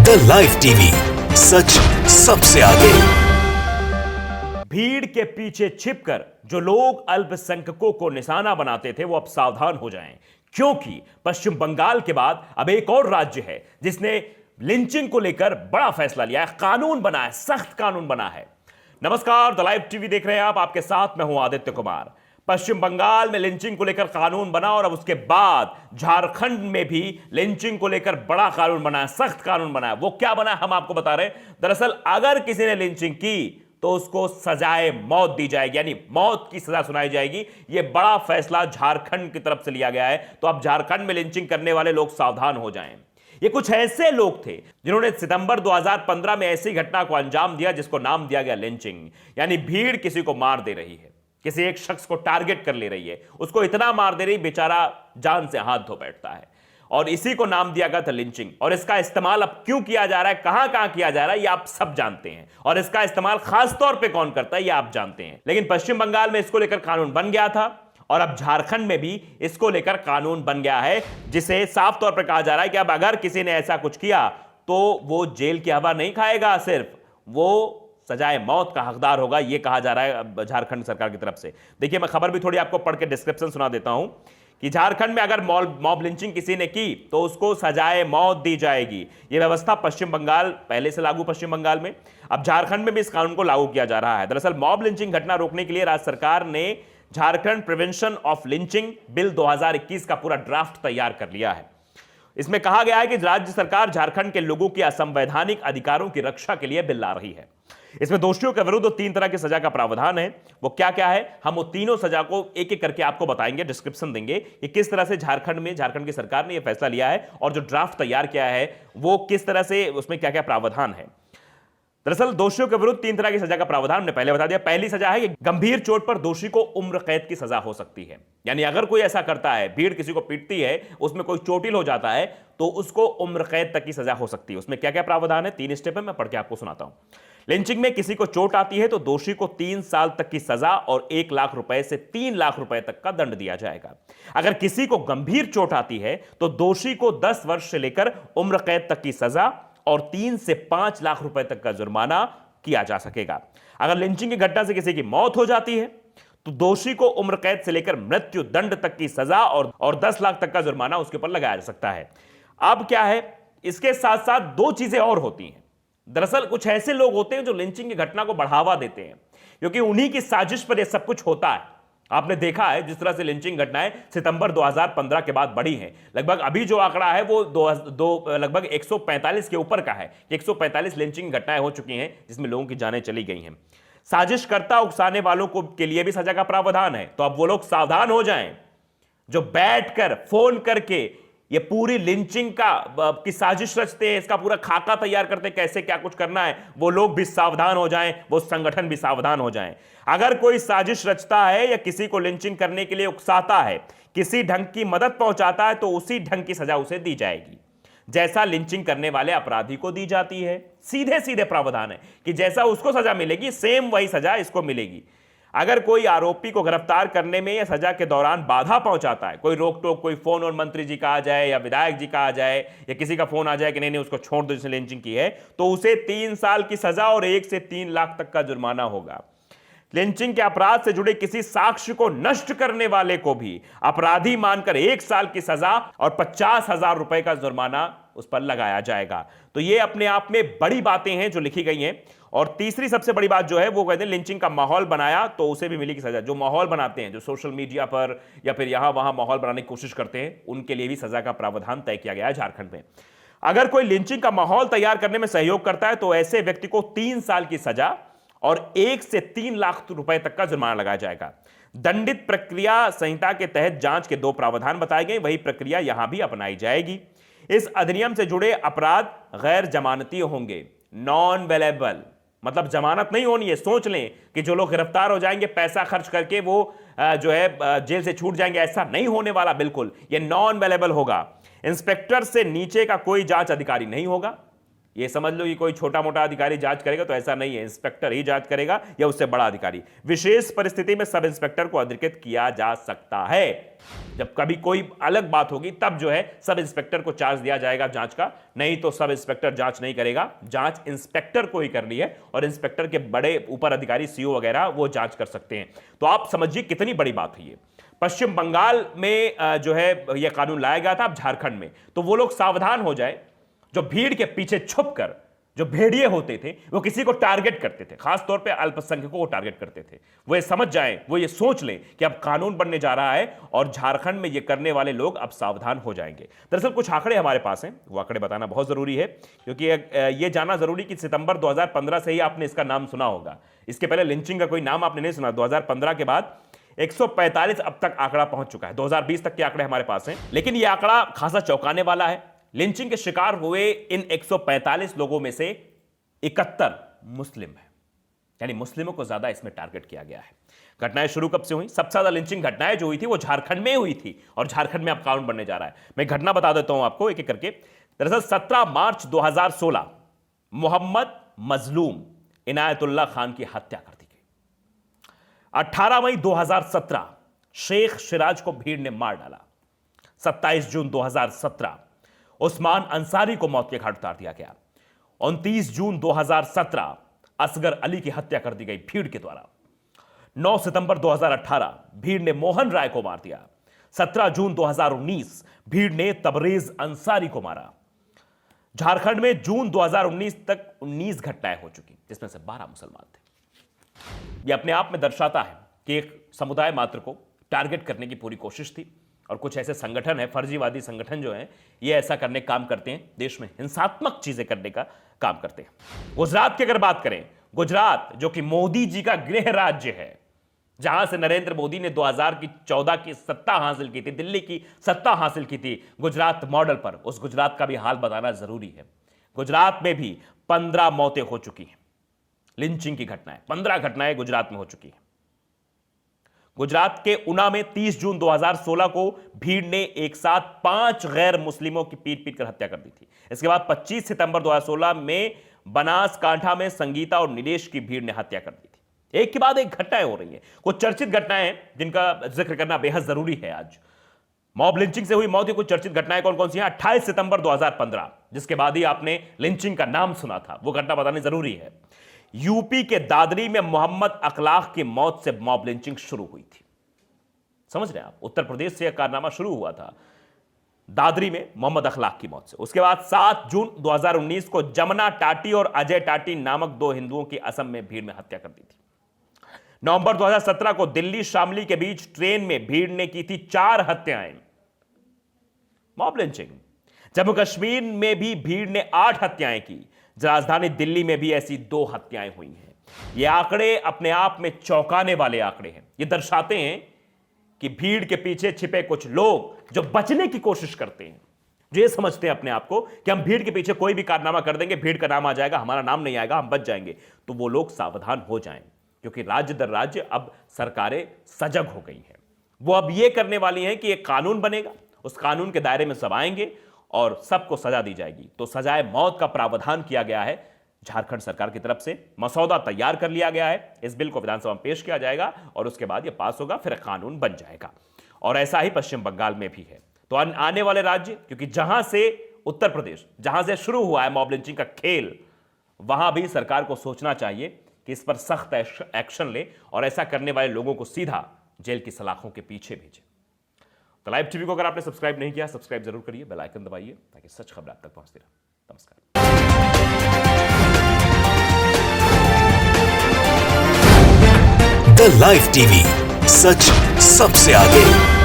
The live TV, सच सबसे आगे। भीड़ के पीछे छिपकर जो लोग अल्पसंख्यकों को निशाना बनाते थे वो अब सावधान हो जाएं, क्योंकि पश्चिम बंगाल के बाद अब एक और राज्य है जिसने लिंचिंग को लेकर बड़ा फैसला लिया है, कानून बना है, सख्त कानून बना है। नमस्कार, द लाइव टीवी देख रहे हैं आप, आपके साथ मैं हूं आदित्य कुमार। पश्चिम बंगाल में लिंचिंग को लेकर कानून बना और अब उसके बाद झारखंड में भी लिंचिंग को लेकर बड़ा कानून बना है, सख्त कानून बना है। वो क्या बना है हम आपको बता रहे हैं। दरअसल अगर किसी ने लिंचिंग की तो उसको सजाए मौत दी जाएगी, यानी मौत की सजा सुनाई जाएगी। यह बड़ा फैसला झारखंड की तरफ से लिया गया है। तो अब झारखंड में लिंचिंग करने वाले लोग सावधान हो जाएं। ये कुछ ऐसे लोग थे जिन्होंने सितंबर 2015 में ऐसी घटना को अंजाम दिया जिसको नाम दिया गया लिंचिंग, यानी भीड़ किसी को मार दे रही है, किसी एक शख्स को टारगेट कर ले रही है, उसको इतना मार दे रही बेचारा जान से हाथ धो बैठता है, और इसी को नाम दिया गया था लिंचिंग। और इसका इस्तेमाल अब क्यों किया जा रहा है, कहां कहां किया जा रहा है, ये आप सब जानते हैं, और इसका इस्तेमाल खास तौर पे कौन करता है ये आप जानते हैं। लेकिन पश्चिम बंगाल में इसको लेकर कानून बन गया था और अब झारखंड में भी इसको लेकर कानून बन गया है, जिसे साफ तौर पर कहा जा रहा है कि अब अगर किसी ने ऐसा कुछ किया तो वो जेल की हवा नहीं खाएगा, सिर्फ वो सजाए मौत का हकदार होगा, यह कहा जा रहा है झारखंड सरकार की तरफ से। देखिए, मैं खबर भी थोड़ी आपको पढ़ के डिस्क्रिप्शन सुना देता हूं कि झारखंड में अगर मॉब लिंचिंग किसी ने की तो उसको सजाए मौत दी जाएगी। यह व्यवस्था पश्चिम बंगाल पहले से लागू, पश्चिम बंगाल में अब झारखंड में भी इस कानून को लागू किया जा रहा है। दरअसल मॉब लिंचिंग घटना रोकने के लिए राज्य सरकार ने Jharkhand prevention of lynching bill 2021 का पूरा ड्राफ्ट तैयार कर लिया है। इसमें कहा गया है कि राज्य सरकार झारखंड के लोगों के असंवैधानिक अधिकारों की रक्षा के लिए बिल ला रही है। इसमें दोषियों के विरुद्ध 3 तरह की सजा का प्रावधान है। वो क्या क्या है, हम वो तीनों सजा को एक एक करके आपको बताएंगे, डिस्क्रिप्शन देंगे कि किस तरह से झारखंड की सरकार ने यह फैसला लिया है और जो ड्राफ्ट तैयार किया है वो किस तरह से, उसमें क्या क्या प्रावधान है। दरअसल दोषियों के विरुद्ध 3 तरह की सजा का प्रावधान हमने पहले बता दिया। पहली सजा है कि गंभीर चोट पर दोषी को उम्र कैद की सजा हो सकती है, यानी अगर कोई ऐसा करता है, भीड़ किसी को पीटती है, उसमें कोई चोटिल हो जाता है तो उसको उम्र कैद तक की सजा हो सकती है। उसमें क्या क्या प्रावधान है, 3 स्टेप है, मैं पढ़ के आपको सुनाता हूं। लिंचिंग में किसी को चोट आती है तो दोषी को 3 साल तक की सजा और 1 लाख रुपए से 3 लाख रुपए तक का दंड दिया जाएगा। अगर किसी को गंभीर चोट आती है तो दोषी को 10 वर्ष से लेकर उम्र कैद तक की सजा और 3 से 5 लाख रुपए तक का जुर्माना किया जा सकेगा। अगर लिंचिंग की घटना से किसी की मौत हो जाती है तो दोषी को उम्र कैद से लेकर मृत्यु दंड तक की सजा और 10 लाख तक का जुर्माना उसके ऊपर लगाया जा सकता है। अब क्या है, इसके साथ साथ 2 चीजें और होती हैं। दरअसल कुछ ऐसे लोग होते हैं जो लिंचिंग की घटना को बढ़ावा देते हैं, क्योंकि उन्हीं की साजिश पर यह सब कुछ होता है। आपने देखा है जिस तरह से लिंचिंग घटनाएं सितंबर 2015 के बाद बढ़ी हैं। लगभग अभी जो आंकड़ा है वो लगभग 145 के ऊपर का है। 145 लिंचिंग घटनाएं हो चुकी हैं जिसमें लोगों की जानें चली गई हैं। साजिशकर्ता उकसाने वालों को के लिए भी सजा का प्रावधान है। तो अब वो लोग सावधान हो जाएं जो बैठकर फोन करके ये पूरी लिंचिंग की साजिश रचते हैं, इसका पूरा खाका तैयार करते हैं, कैसे क्या कुछ करना है। वो लोग भी सावधान हो जाएं, वो संगठन भी सावधान हो जाएं। अगर कोई साजिश रचता है या किसी को लिंचिंग करने के लिए उकसाता है, किसी ढंग की मदद पहुंचाता है, तो उसी ढंग की सजा उसे दी जाएगी जैसा लिंचिंग करने वाले अपराधी को दी जाती है। सीधे सीधे प्रावधान है कि जैसा उसको सजा मिलेगी सेम वही सजा इसको मिलेगी। अगर कोई आरोपी को गिरफ्तार करने में या सजा के दौरान बाधा पहुंचाता है, कोई रोक टोक, कोई फोन और मंत्री जी का आ जाए या विधायक जी का आ जाए या किसी का फोन आ जाए कि नहीं उसको छोड़ दो जिसने लिंचिंग की है, तो उसे 3 साल की सजा और 1 से 3 लाख तक का जुर्माना होगा। लिंचिंग के अपराध से जुड़े किसी साक्ष्य को नष्ट करने वाले को भी अपराधी मानकर 1 साल की सजा और 50,000 रुपए का जुर्माना उस पर लगाया जाएगा। तो ये अपने आप में बड़ी बातें हैं जो लिखी गई हैं। और तीसरी सबसे बड़ी बात जो है वो कहते हैं लिंचिंग का माहौल बनाया तो उसे भी मिलेगी सजा। जो माहौल बनाते हैं, जो सोशल मीडिया पर या फिर यहां वहां माहौल बनाने की कोशिश करते हैं, उनके लिए भी सजा का प्रावधान तय किया गया है झारखंड में। अगर कोई लिंचिंग का माहौल तैयार करने में सहयोग करता है तो ऐसे व्यक्ति को 3 साल की सजा और 1 से 3 लाख रुपए तक का जुर्माना लगाया जाएगा। दंडित प्रक्रिया संहिता के तहत जांच के 2 प्रावधान बताए गए, वही प्रक्रिया यहां भी अपनाई जाएगी। इस अधिनियम से जुड़े अपराध गैर जमानती होंगे, नॉन वेलेबल, मतलब जमानत नहीं होनी है। सोच लें कि जो लोग गिरफ्तार हो जाएंगे पैसा खर्च करके वो जो है जेल से छूट जाएंगे, ऐसा नहीं होने वाला। बिल्कुल ये नॉन वेलेबल होगा। इंस्पेक्टर से नीचे का कोई जांच अधिकारी नहीं होगा। ये समझ लो कि कोई छोटा मोटा अधिकारी जांच करेगा, तो ऐसा नहीं है, इंस्पेक्टर ही जांच करेगा या उससे बड़ा अधिकारी। विशेष परिस्थिति में सब इंस्पेक्टर को अधिकृत किया जा सकता है। जब कभी कोई अलग बात होगी तब जो है सब इंस्पेक्टर को चार्ज दिया जाएगा जांच का, नहीं तो सब इंस्पेक्टर जांच नहीं करेगा। जांच इंस्पेक्टर को ही करनी है और इंस्पेक्टर के बड़े ऊपर अधिकारी सीओ वगैरह वो जांच कर सकते हैं। तो आप समझिए कितनी बड़ी बात हुई है। पश्चिम बंगाल में जो है यह कानून लाया गया था, अब झारखंड में, तो वो लोग सावधान हो जाए जो भीड़ के पीछे छुपकर जो भेड़िए होते थे वो किसी को टारगेट करते थे, खासतौर पे अल्पसंख्यकों को टारगेट करते थे। वो ये समझ जाएं, वो ये सोच लें कि अब कानून बनने जा रहा है और झारखंड में ये करने वाले लोग अब सावधान हो जाएंगे। दरअसल कुछ आंकड़े हमारे पास हैं, वो आंकड़े बताना बहुत जरूरी है, क्योंकि ये जानना जरूरी कि सितंबर 2015 से ही आपने इसका नाम सुना होगा। इसके पहले लिंचिंग का कोई नाम आपने नहीं सुना। 2015 के बाद 145 अब तक आंकड़ा पहुंच चुका है। 2020 तक के आंकड़े हमारे पास हैं, लेकिन यह आंकड़ा खासा चौंकाने वाला है। लिंचिंग के शिकार हुए इन 145 लोगों में से 71 मुस्लिम हैं, यानी मुस्लिमों को ज्यादा इसमें टारगेट किया गया है। घटनाएं शुरू कब से हुई? सबसे ज्यादा लिंचिंग घटनाएं जो हुई थी वो झारखंड में हुई थी, और झारखंड में अब कानून बनने जा रहा है। मैं घटना बता देता हूं आपको एक एक करके। दरअसल 17 मार्च 2016 मोहम्मद मजलूम इनायतुल्लाह खान की हत्या कर दी गई। 18 मई 2017 शेख सिराज को भीड़ ने मार डाला। 27 जून 2017 उस्मान अंसारी को मौत के घाट उतार दिया गया। 29 जून 2017 असगर अली की हत्या कर दी गई भीड़ के द्वारा। 9 सितंबर 2018 भीड़ ने मोहन राय को मार दिया। 17 जून 2019 भीड़ ने तबरेज अंसारी को मारा। झारखंड में जून 2019 तक 19 घटनाएं हो चुकी, जिसमें से 12 मुसलमान थे। यह अपने आप में दर्शाता है कि एक समुदाय मात्र को टारगेट करने की पूरी कोशिश थी, और कुछ ऐसे संगठन है, फर्जीवादी संगठन जो हैं, ये ऐसा करने का काम करते हैं, देश में हिंसात्मक चीजें करने का काम करते हैं। गुजरात की अगर बात करें, गुजरात जो कि मोदी जी का गृह राज्य है, जहां से नरेंद्र मोदी ने 2014 की सत्ता हासिल की थी, दिल्ली की सत्ता हासिल की थी गुजरात मॉडल पर, उस गुजरात का भी हाल बताना जरूरी है। गुजरात में भी 15 मौतें हो चुकी हैं, लिंचिंग की घटनाएं 15 घटनाएं गुजरात में हो चुकी हैं। गुजरात के उना में 30 जून 2016 को भीड़ ने एक साथ 5 गैर मुस्लिमों की पीट कर हत्या कर दी थी। इसके बाद 25 सितंबर 2016 में बनासकांठा में संगीता और नीलेश की भीड़ ने हत्या कर दी थी। एक के बाद एक घटनाएं हो रही हैं। कुछ चर्चित घटनाएं हैं जिनका जिक्र करना बेहद जरूरी है आज। मॉब लिंचिंग से हुई मौत की कुछ चर्चित घटनाएं कौन कौन सी हैं? 28 सितंबर 2015, जिसके बाद ही आपने लिंचिंग का नाम सुना था, वो घटना बतानी जरूरी है। यूपी के दादरी में मोहम्मद अखलाक की मौत से मॉब लिंचिंग शुरू हुई थी। समझ रहे हैं आप? उत्तर प्रदेश से यह कारनामा शुरू हुआ था, दादरी में मोहम्मद अखलाक की मौत से। उसके बाद 7 जून 2019 को जमुना टाटी और अजय टाटी नामक 2 हिंदुओं की असम में भीड़ में हत्या कर दी थी। नवंबर 2017 को दिल्ली शामली के बीच ट्रेन में भीड़ ने की थी 4 हत्याएं, मॉब लिंचिंग। जम्मू कश्मीर में भी भीड़ ने 8 हत्याएं की। राजधानी दिल्ली में भी ऐसी 2 हत्याएं हुई हैं। ये आंकड़े अपने आप में चौंकाने वाले आंकड़े हैं। ये दर्शाते हैं कि भीड़ के पीछे छिपे कुछ लोग जो बचने की कोशिश करते हैं, जो ये समझते हैं अपने आप को कि हम भीड़ के पीछे कोई भी कारनामा कर देंगे, भीड़ का नाम आ जाएगा, हमारा नाम नहीं आएगा, हम बच जाएंगे। तो वो लोग सावधान हो जाएं, क्योंकि राज्य दर राज्य अब सरकारें सजग हो गई हैं। वो अब ये करने वाली हैं कि एक कानून बनेगा, उस कानून के दायरे में सब आएंगे और सबको सजा दी जाएगी। तो सजाए मौत का प्रावधान किया गया है झारखंड सरकार की तरफ से। मसौदा तैयार कर लिया गया है, इस बिल को विधानसभा में पेश किया जाएगा और उसके बाद यह पास होगा, फिर कानून बन जाएगा। और ऐसा ही पश्चिम बंगाल में भी है। तो आने वाले राज्य, क्योंकि जहां से उत्तर प्रदेश, जहां से शुरू हुआ है मॉब लिंचिंग का खेल, वहां भी सरकार को सोचना चाहिए कि इस पर सख्त एक्शन ले और ऐसा करने वाले लोगों को सीधा जेल की सलाखों के पीछे भेजे। तो लाइव टीवी को अगर आपने सब्सक्राइब नहीं किया, सब्सक्राइब जरूर करिए, बेल आइकन दबाइए ताकि सच खबर आप तक पहुंचती रहे। नमस्कार। द लाइव टीवी, सच सबसे आगे।